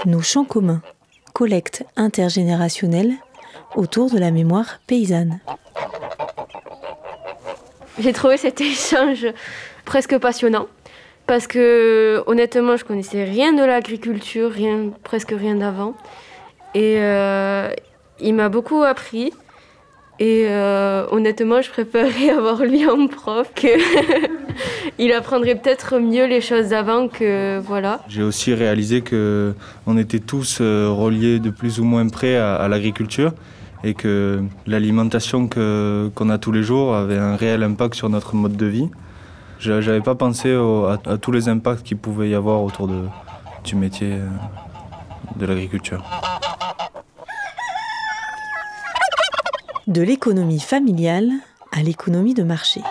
Nos champs communs, collecte intergénérationnelle autour de la mémoire paysanne. J'ai trouvé cet échange presque passionnant parce que honnêtement je connaissais rien de l'agriculture, presque rien d'avant. Et il m'a beaucoup appris. Et honnêtement, je préférerais avoir lui en prof que il apprendrait peut-être mieux les choses d'avant que voilà. J'ai aussi réalisé qu'on était tous reliés de plus ou moins près à l'agriculture et que l'alimentation qu'on a tous les jours avait un réel impact sur notre mode de vie. Je n'avais pas pensé à tous les impacts qu'il pouvait y avoir autour du métier de l'agriculture. De l'économie familiale à l'économie de marché.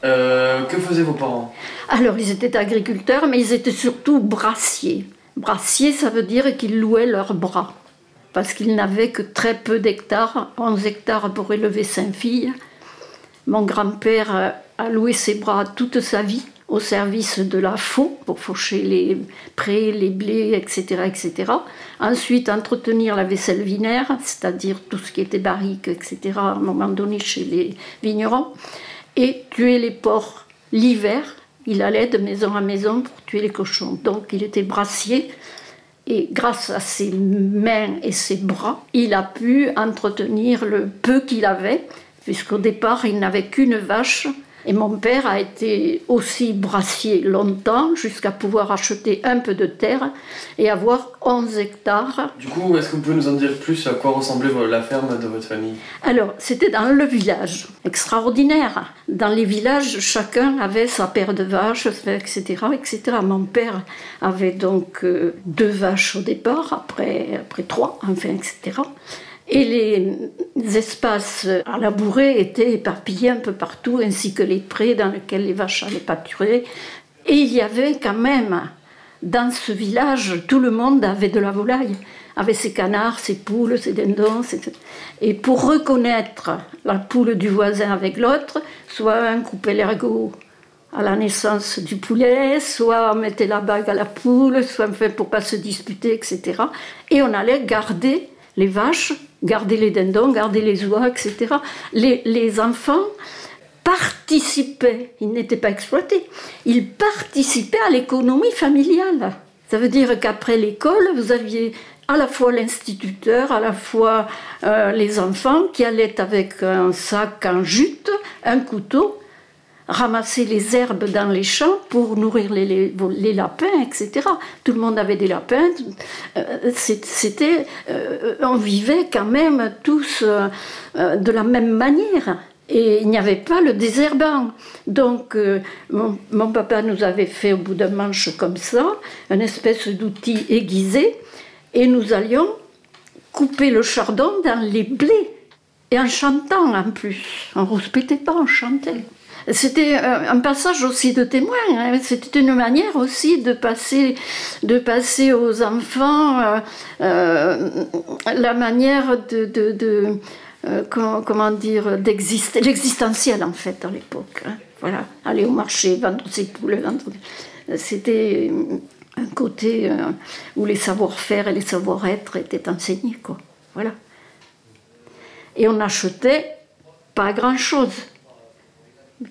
Que faisaient vos parents? Alors, ils étaient agriculteurs, mais ils étaient surtout brassiers. Brassiers, ça veut dire qu'ils louaient leurs bras, parce qu'ils n'avaient que très peu d'hectares, 11 hectares pour élever 5 filles. Mon grand-père a loué ses bras toute sa vie au service de la faux, pour faucher les prés, les blés, etc., etc. Ensuite, entretenir la vaisselle vinaire, c'est-à-dire tout ce qui était barrique, etc., à un moment donné chez les vignerons. Et tuer les porcs l'hiver. Il allait de maison à maison pour tuer les cochons. Donc, il était brassier. Et grâce à ses mains et ses bras, il a pu entretenir le peu qu'il avait, puisqu'au départ, il n'avait qu'une vache. Et mon père a été aussi brassier longtemps, jusqu'à pouvoir acheter un peu de terre et avoir 11 hectares. Du coup, est-ce que vous pouvez nous en dire plus à quoi ressemblait la ferme de votre famille? Alors, c'était dans le village, extraordinaire. Dans les villages, chacun avait sa paire de vaches, etc., etc. Mon père avait donc 2 vaches au départ, après 3, enfin, etc. Et les espaces à labourer étaient éparpillés un peu partout, ainsi que les prés dans lesquels les vaches allaient pâturer. Et il y avait quand même, dans ce village, tout le monde avait de la volaille, avait ses canards, ses poules, ses dindons. Et pour reconnaître la poule du voisin avec l'autre, soit un coupait l'ergot à la naissance du poulet, soit on mettait la bague à la poule, soit enfin, pour ne pas se disputer, etc. Et on allait garder les vaches, garder les dindons, garder les oies, etc. Les enfants participaient, ils n'étaient pas exploités, ils participaient à l'économie familiale. Ça veut dire qu'après l'école, vous aviez à la fois l'instituteur, à la fois les enfants qui allaient avec un sac en jute, un couteau, ramasser les herbes dans les champs pour nourrir les lapins, etc. Tout le monde avait des lapins. On vivait quand même tous de la même manière. Et il n'y avait pas le désherbant. Donc, mon papa nous avait fait au bout d'un manche comme ça, une espèce d'outil aiguisé, et nous allions couper le chardon dans les blés. Et en chantant en plus. On ne rouspétait pas, on chantait. C'était un passage aussi de témoin, hein. C'était une manière aussi de passer aux enfants la manière comment dire, d'exister, l'existentiel en fait à l'époque. Hein. Voilà, aller au marché, vendre ses poules, c'était un côté où les savoir-faire et les savoir-être étaient enseignés, quoi. Voilà. Et on n'achetait pas grand-chose.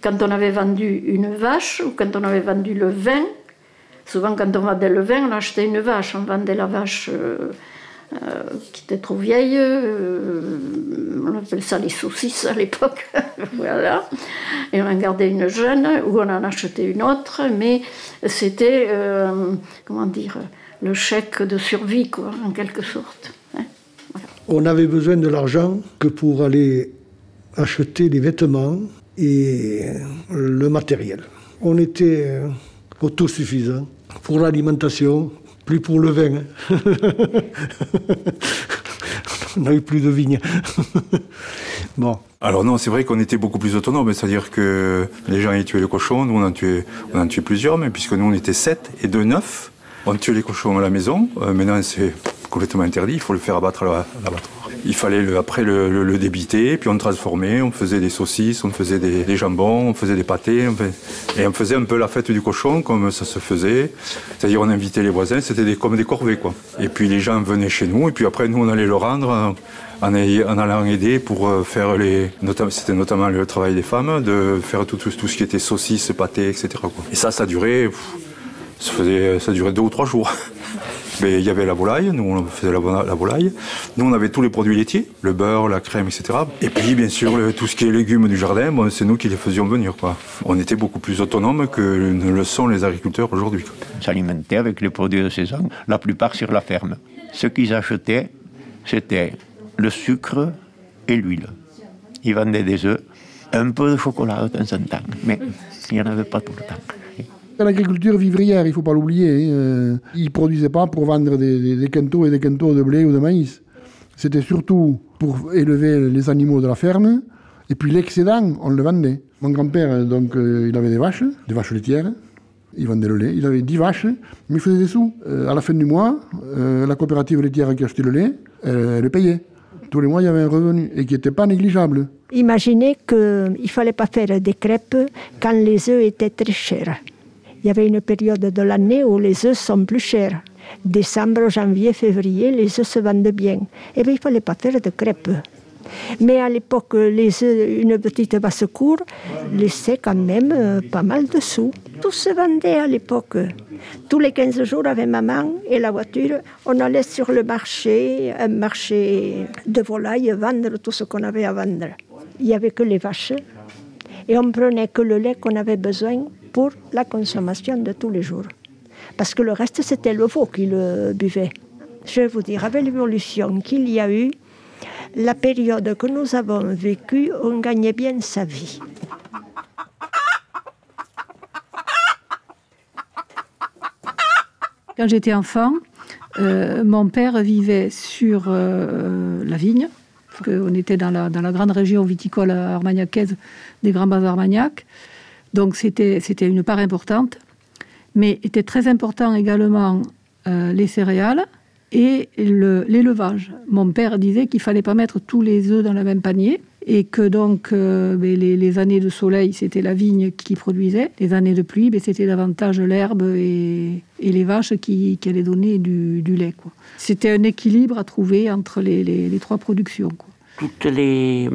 Quand on avait vendu une vache ou quand on avait vendu le vin, souvent quand on vendait le vin, on achetait une vache. On vendait la vache qui était trop vieille, on appelait ça les saucisses à l'époque, voilà. Et on en gardait une jeune ou on en achetait une autre, mais c'était, comment dire, le chèque de survie, quoi, en quelque sorte. Hein, voilà. On avait besoin de l'argent que pour aller acheter les vêtements et le matériel. On était autosuffisants pour l'alimentation, plus pour le vin. On n'a eu plus de vignes. Bon. Alors non, c'est vrai qu'on était beaucoup plus autonomes, c'est-à-dire que les gens y tuaient les cochons, nous on en tuait plusieurs, mais puisque nous on était 7 et 2 9, on tuait les cochons à la maison. Maintenant c'est complètement interdit, il faut le faire abattre à l'abattoir. Il fallait après le débiter, puis on transformait, on faisait des saucisses, on faisait des jambons, on faisait des pâtés, et on faisait un peu la fête du cochon comme ça se faisait. C'est-à-dire on invitait les voisins, c'était comme des corvées, quoi. Et puis les gens venaient chez nous, et puis après nous on allait le rendre en allant aider pour faire c'était notamment le travail des femmes, de faire tout ce qui était saucisses, pâtés, etc., quoi. Et ça durait, ça durait 2 ou 3 jours. Mais il y avait la volaille, nous on faisait la volaille. Nous on avait tous les produits laitiers, le beurre, la crème, etc. Et puis bien sûr tout ce qui est légumes du jardin, c'est nous qui les faisions venir, quoi. On était beaucoup plus autonomes que ne le sont les agriculteurs aujourd'hui. Ils s'alimentaient avec les produits de saison, la plupart sur la ferme. Ce qu'ils achetaient, c'était le sucre et l'huile. Ils vendaient des œufs, un peu de chocolat de temps en temps, mais il n'y en avait pas tout le temps. L'agriculture vivrière, il ne faut pas l'oublier. Ils ne produisaient pas pour vendre des quintaux et des quintaux de blé ou de maïs. C'était surtout pour élever les animaux de la ferme. Et puis l'excédent, on le vendait. Mon grand-père, donc, il avait des vaches laitières. Il vendait le lait. Il avait 10 vaches, mais il faisait des sous. À la fin du mois, la coopérative laitière qui achetait le lait, elle le payait. Tous les mois, il y avait un revenu et qui n'était pas négligeable. Imaginez qu'il ne fallait pas faire des crêpes quand les œufs étaient très chers. Il y avait une période de l'année où les œufs sont plus chers. Décembre, janvier, février, les œufs se vendent bien. Et bien, il ne fallait pas faire de crêpes. Mais à l'époque, les œufs, une petite basse-cour, laissait quand même pas mal de sous. Tout se vendait à l'époque. Tous les 15 jours, avec maman et la voiture, on allait sur le marché, un marché de volailles, vendre tout ce qu'on avait à vendre. Il n'y avait que les vaches. Et on prenait que le lait qu'on avait besoin pour la consommation de tous les jours. Parce que le reste, c'était le veau qui le buvait. Je vais vous dire, avec l'évolution qu'il y a eu, la période que nous avons vécue, on gagnait bien sa vie. Quand j'étais enfant, mon père vivait sur la vigne. On était dans la grande région viticole armagnacaise des Grands Bas Armagnacs. Donc c'était une part importante. Mais était très important également les céréales et l'élevage. Mon père disait qu'il ne fallait pas mettre tous les œufs dans le même panier et que donc les années de soleil, c'était la vigne qui produisait. Les années de pluie, c'était davantage l'herbe et les vaches qui allaient donner du lait, quoi. C'était un équilibre à trouver entre les 3 productions, quoi. Toutes les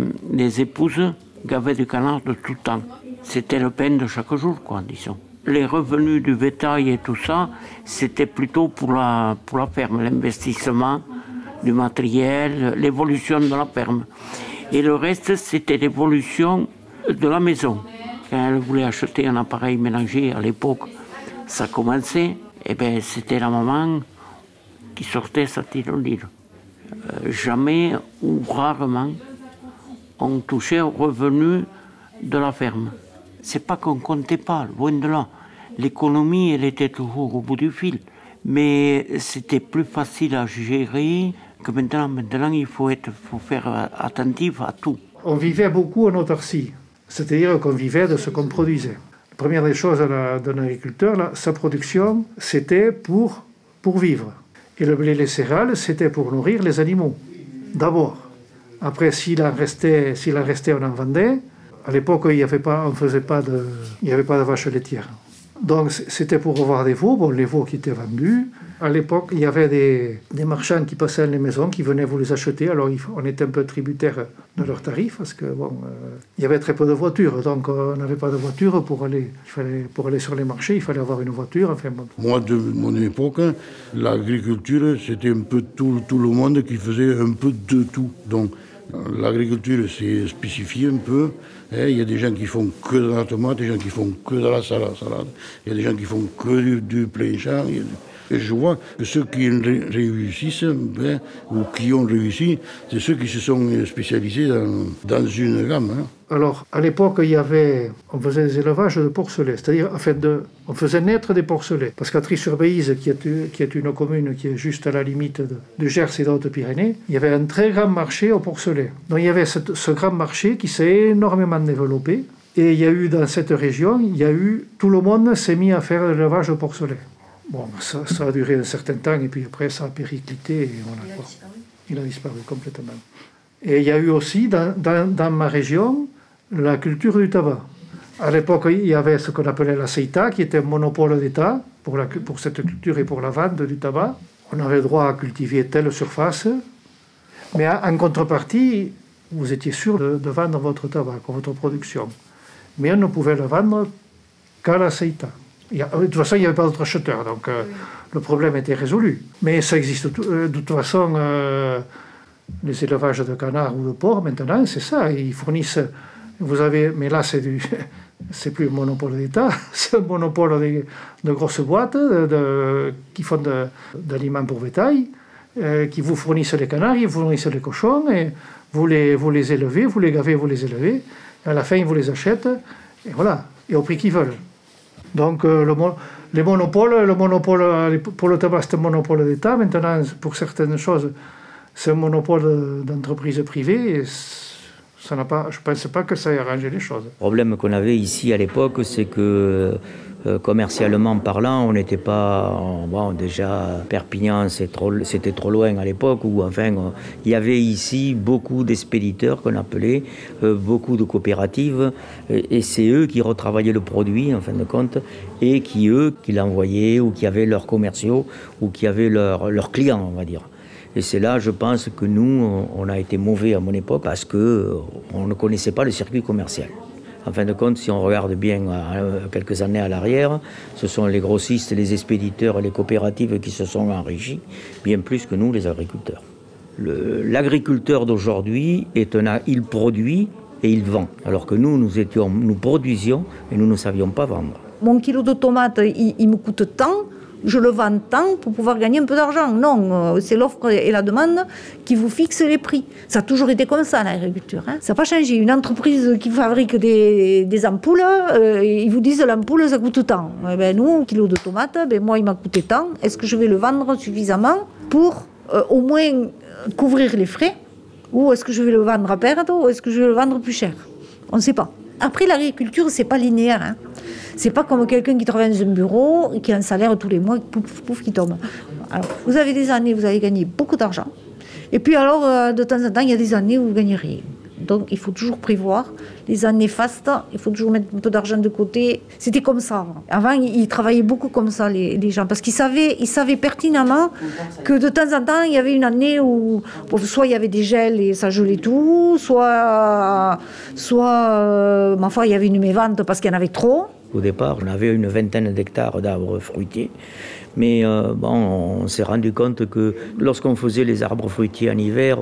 épouses gavaient du canard de tout temps. C'était le pain de chaque jour, quoi, disons. Les revenus du bétail et tout ça, c'était plutôt pour la ferme, l'investissement du matériel, l'évolution de la ferme. Et le reste, c'était l'évolution de la maison. Quand elle voulait acheter un appareil ménager, à l'époque, ça commençait, et bien c'était la maman qui sortait sa tirelire. Jamais ou rarement on touchait aux revenus de la ferme. C'est pas qu'on comptait pas, loin de là. L'économie, elle était toujours au bout du fil. Mais c'était plus facile à gérer que maintenant. Maintenant, il faut faire attentif à tout. On vivait beaucoup en autarcie. C'est-à-dire qu'on vivait de ce qu'on produisait. La première des choses d'un agriculteur, sa production, c'était pour vivre. Et le blé et les céréales, c'était pour nourrir les animaux, d'abord. Après, s'il en restait, on en vendait. À l'époque, il n'y avait pas de vaches laitières. Donc, c'était pour avoir des veaux, les veaux qui étaient vendus. À l'époque, il y avait des marchands qui passaient dans les maisons, qui venaient vous les acheter. Alors, on était un peu tributaire de leurs tarifs, parce que il y avait très peu de voitures. Donc, on n'avait pas de voiture pour aller sur les marchés. Il fallait avoir une voiture. Enfin, bon. Moi, de mon époque, l'agriculture, c'était un peu tout le monde qui faisait un peu de tout. Donc, l'agriculture s'est spécifiée un peu. Il y a des gens qui font que de la tomate, des gens qui font que de la salade. Il y a des gens qui font que du plein champ. Et je vois que ceux qui réussissent, ou qui ont réussi, c'est ceux qui se sont spécialisés dans une gamme. Alors, à l'époque, on faisait des élevages de porcelets, c'est-à-dire, on faisait naître des porcelets. Parce qu'à Trie-sur-Béise, qui est une commune qui est juste à la limite de Gers et d'Haute-Pyrénées, il y avait un très grand marché aux porcelets. Donc, il y avait ce grand marché qui s'est énormément développé. Et il y a eu, dans cette région, tout le monde s'est mis à faire l'élevage de porcelets. Bon, ça a duré un certain temps, et puis après, ça a périclité, et voilà, quoi. Il a disparu complètement. Et il y a eu aussi, dans ma région, la culture du tabac. À l'époque, il y avait ce qu'on appelait la CEITA, qui était un monopole d'État pour cette culture et pour la vente du tabac. On avait le droit à cultiver telle surface, mais en contrepartie, vous étiez sûr de vendre votre tabac, votre production. Mais on ne pouvait le vendre qu'à la CEITA. De toute façon, il n'y avait pas d'autres acheteurs, donc le problème était résolu. Mais ça existe de toute façon, les élevages de canards ou de porcs, maintenant, c'est ça. Ils fournissent, mais là, c'est plus un monopole d'État, c'est un monopole de grosses boîtes qui font d'aliments pour bétail, qui vous fournissent les canards, ils vous fournissent les cochons, et vous les élevez, vous les gavez, vous les élevez, et à la fin, ils vous les achètent, et voilà, et au prix qu'ils veulent. Donc, les monopoles, pour le tabac, c'est un monopole d'État. Maintenant, pour certaines choses, c'est un monopole d'entreprise privée. Et je ne pense pas que ça ait arrangé les choses. Le problème qu'on avait ici à l'époque, c'est que commercialement parlant, on n'était pas... Bon, déjà, Perpignan, c'était trop loin à l'époque, où enfin, il y avait ici beaucoup d'expéditeurs qu'on appelait, beaucoup de coopératives, et c'est eux qui retravaillaient le produit, en fin de compte, et qui l'envoyaient, ou qui avaient leurs commerciaux, ou qui avaient leurs clients, on va dire. Et c'est là, je pense, que nous, on a été mauvais à mon époque, parce qu'on ne connaissait pas le circuit commercial. En fin de compte, si on regarde bien quelques années à l'arrière, ce sont les grossistes, les expéditeurs et les coopératives qui se sont enrichis, bien plus que nous, les agriculteurs. L'agriculteur d'aujourd'hui, il produit et il vend, alors que nous produisions et nous ne savions pas vendre. Mon kilo de tomates, il me coûte tant. Je le vends tant pour pouvoir gagner un peu d'argent. Non, c'est l'offre et la demande qui vous fixent les prix. Ça a toujours été comme ça, l'agriculture. Hein. Ça n'a pas changé. Une entreprise qui fabrique des ampoules, ils vous disent l'ampoule, ça coûte tant. Eh ben, nous, un kilo de tomates, moi, il m'a coûté tant. Est-ce que je vais le vendre suffisamment pour au moins couvrir les frais? Ou est-ce que je vais le vendre à perte? Ou est-ce que je vais le vendre plus cher? On ne sait pas. Après, l'agriculture, c'est pas linéaire. Hein. C'est pas comme quelqu'un qui travaille dans un bureau et qui a un salaire tous les mois, pouf, pouf, qui tombe. Alors, vous avez des années où vous avez gagné beaucoup d'argent. Et puis alors, de temps en temps, il y a des années où vous gagnez rien. Donc, il faut toujours prévoir. Les années fastes, il faut toujours mettre un peu d'argent de côté. C'était comme ça. Avant, ils travaillaient beaucoup comme ça, les gens. Parce qu'ils savaient pertinemment que de temps en temps, il y avait une année où soit il y avait des gels et ça gelait tout, soit ma foi, il y avait une mévente parce qu'il y en avait trop. Au départ, on avait une vingtaine d'hectares d'arbres fruitiers. Mais on s'est rendu compte que lorsqu'on faisait les arbres fruitiers en hiver,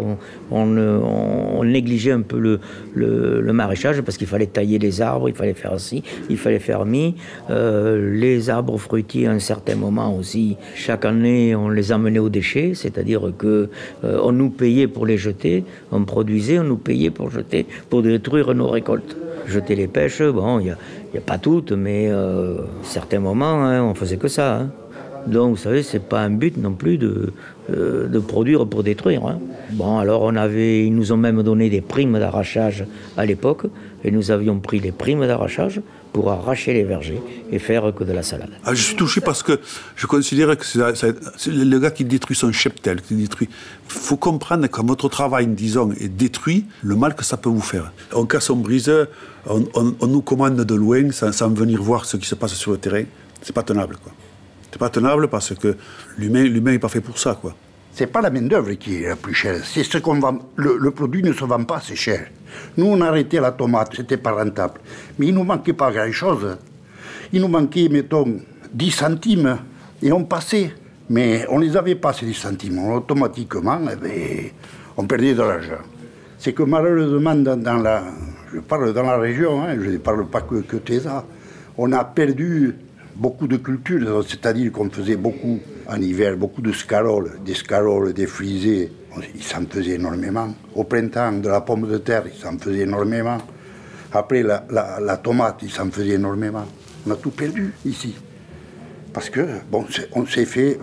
on négligeait un peu le maraîchage parce qu'il fallait tailler les arbres, il fallait faire ci, il fallait faire mi. Les arbres fruitiers, à un certain moment aussi, chaque année, on les emmenait aux déchets, c'est-à-dire qu'on nous payait pour les jeter, on produisait, on nous payait pour jeter, pour détruire nos récoltes. Jeter les pêches, bon, il n'y a pas toutes, mais à certains moments, hein, on faisait que ça. Hein. Donc, vous savez, c'est pas un but non plus de produire pour détruire. Hein. Bon, alors ils nous ont même donné des primes d'arrachage à l'époque, et nous avions pris les primes d'arrachage pour arracher les vergers et faire que de la salade. Ah, je suis touché parce que je considère que c'est le gars qui détruit son cheptel, qui détruit. Il faut comprendre que votre travail, disons, est détruit, le mal que ça peut vous faire. On casse, on brise, on nous commande de loin sans venir voir ce qui se passe sur le terrain. C'est pas tenable, quoi. C'est pas tenable parce que l'humain n'est pas fait pour ça, quoi. C'est pas la main-d'œuvre qui est la plus chère, c'est ce qu'on vend. Le produit ne se vend pas assez cher. Nous, on a arrêté la tomate, c'était pas rentable. Mais il nous manquait pas grand-chose. Il nous manquait, mettons, 10 centimes et on passait. Mais on les avait pas, ces 10 centimes. Automatiquement, on perdait de l'argent. C'est que malheureusement, je parle dans la région, hein, je ne parle pas que Téza, on a perdu beaucoup de cultures, c'est-à-dire qu'on faisait beaucoup en hiver, beaucoup de scaroles, des frisés, ils s'en faisaient énormément. Au printemps, de la pomme de terre, ils s'en faisaient énormément. Après, la tomate, ils s'en faisaient énormément. On a tout perdu ici. Parce que, bon, on s'est fait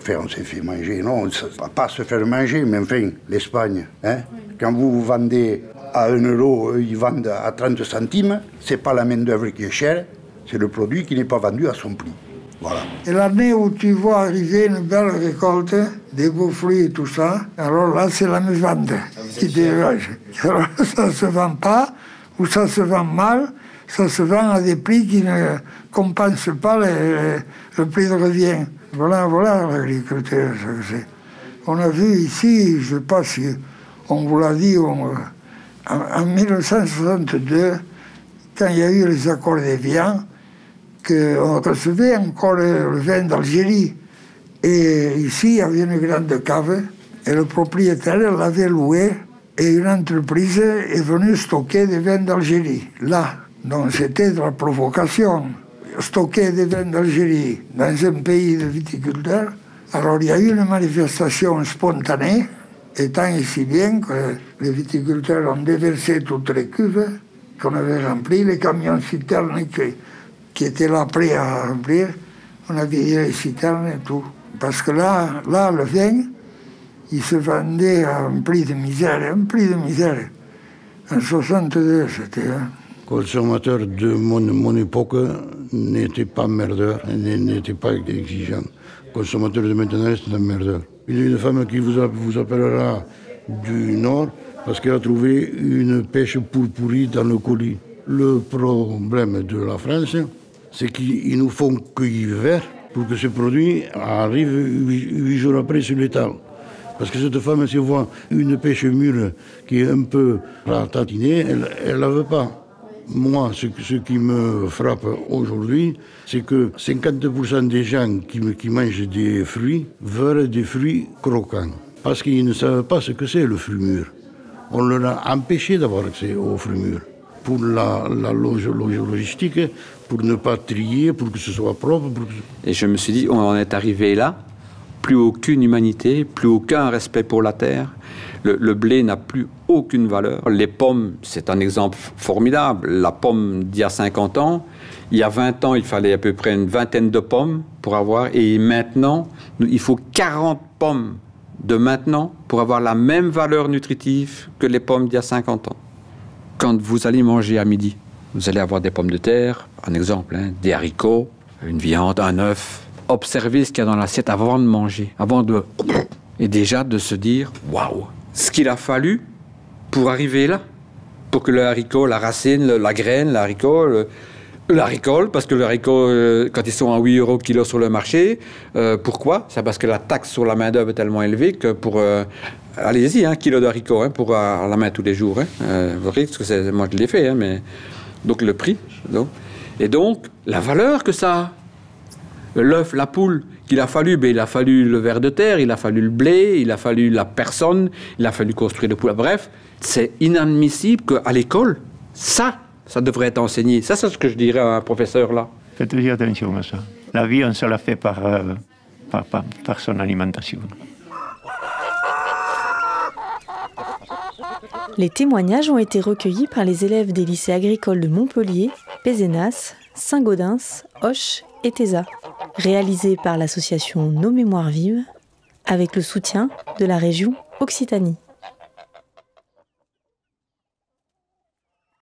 manger, non, on ne va pas se faire manger, mais enfin, l'Espagne, hein, quand vous vendez à 1 €, ils vendent à 30 centimes, c'est pas la main-d'œuvre qui est chère, c'est le produit qui n'est pas vendu à son prix. Voilà. Et l'année où tu vois arriver une belle récolte des beaux fruits et tout ça. Alors là, c'est la mévente qui dégage. Alors ça ne se vend pas, ou ça se vend mal, ça se vend à des prix qui ne compensent pas le prix de revient. Voilà l'agriculture, ça que c'est. On a vu ici, je ne sais pas si on vous l'a dit, en 1962, quand il y a eu les accords d'Évian, qu'on recevait encore le vin d'Algérie. Et ici, il y avait une grande cave, et le propriétaire l'avait loué, et une entreprise est venue stocker des vins d'Algérie, là. Donc c'était de la provocation. Stocker des vins d'Algérie dans un pays de viticulteurs. Alors il y a eu une manifestation spontanée, étant ici bien que les viticulteurs ont déversé toutes les cuves qu'on avait remplies, les camions citernes qui étaient là prêts à remplir, on a vidé les citernes et tout. Parce que là, le vin, il se vendait à un prix de misère. En 62, c'était... Consommateur de mon époque n'était pas merdeur, n'était pas exigeant. Consommateur de maintenant, c'est un merdeur. Il y a une femme qui vous appellera du Nord parce qu'elle a trouvé une pêche pourrie dans le colis. Le problème de la France, c'est qu'ils nous font cueillir vert pour que ce produit arrive 8 jours après sur l'étal. Parce que cette femme, si elle voit une pêche mûre qui est un peu ratatinée, elle ne la veut pas. Moi, ce qui me frappe aujourd'hui, c'est que 50% des gens qui mangent des fruits veulent des fruits croquants. Parce qu'ils ne savent pas ce que c'est le fruit mûr. On leur a empêché d'avoir accès aux fruits mûrs. Pour la logistique, pour ne pas trier, pour que ce soit propre. Et je me suis dit, on en est arrivé là, plus aucune humanité, plus aucun respect pour la terre. Le blé n'a plus aucune valeur. Les pommes, c'est un exemple formidable. La pomme d'il y a 50 ans, il y a 20 ans, il fallait à peu près une vingtaine de pommes pour avoir. Et maintenant, il faut 40 pommes de maintenant pour avoir la même valeur nutritive que les pommes d'il y a 50 ans. Quand vous allez manger à midi, vous allez avoir des pommes de terre, un exemple, des haricots, une viande, un œuf. Observez ce qu'il y a dans l'assiette avant de manger, avant de... Et déjà de se dire, waouh, ce qu'il a fallu pour arriver là, pour que le haricot, la racine, la graine, l'haricot, parce que le haricot, quand ils sont à 8 € kilo sur le marché, pourquoi? C'est parce que la taxe sur la main-d'œuvre est tellement élevée que pour... allez-y, 1 kilo d'haricots pour à la main tous les jours. Vous voyez, parce que moi je l'ai fait, mais... Donc le prix. Et donc, la valeur que ça a. L'œuf, la poule, qu'il a fallu, il a fallu le ver de terre, il a fallu le blé, il a fallu la personne, il a fallu construire le poule. Bref, c'est inadmissible qu'à l'école, ça devrait être enseigné. Ça, c'est ce que je dirais à un professeur là. Faites attention à ça. La vie, on se la fait par son alimentation. Les témoignages ont été recueillis par les élèves des lycées agricoles de Montpellier, Pézenas, Saint-Gaudens, Auch et Téza, réalisés par l'association Nos Mémoires Vives, avec le soutien de la région Occitanie.